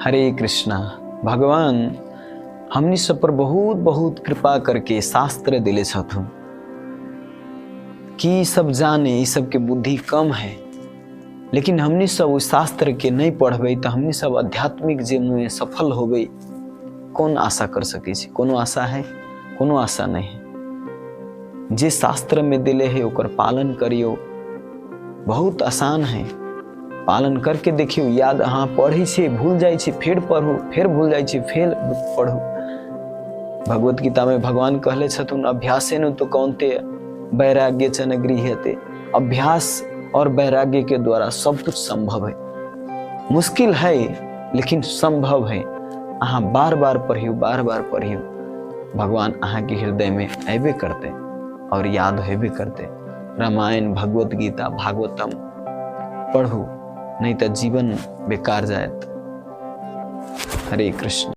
हरे कृष्णा। भगवान हमनी सब पर बहुत बहुत कृपा करके शास्त्र दिले छथुन कि सब जाने, ई सब के बुद्धि कम है, लेकिन हमनी सब उस शास्त्र के नहीं पढ़बे तो हमनी सब आध्यात्मिक जीवन में सफल होबे कौन आशा कर सके छी? कोनो आशा है? कोनो आशा नहीं है। जे शास्त्र में दिले है ओकर पालन करियो, बहुत आसान है। पालन करके देखियो, याद हाँ पढ़ी छे भूल जाए छे, फिर पढ़ू, फिर भूल जाए छे, फिर पढ़ू। भगवत गीता में भगवान कहले छथुन अभ्यासेन तो कौन्ते वैराग्य च न गृह्यते। अभ्यास और वैराग्य के द्वारा सब कुछ संभव है। मुश्किल है लेकिन संभव है। अहाँ बार बार पढ़ियो, बार बार पढ़ियो, भगवान अहाँ के हृदय में अबे करते और याद हेबे करते। रामायण, भगवत गीता, भागवतम पढ़ू, नहीं तो जीवन बेकार जायत। हरे कृष्ण।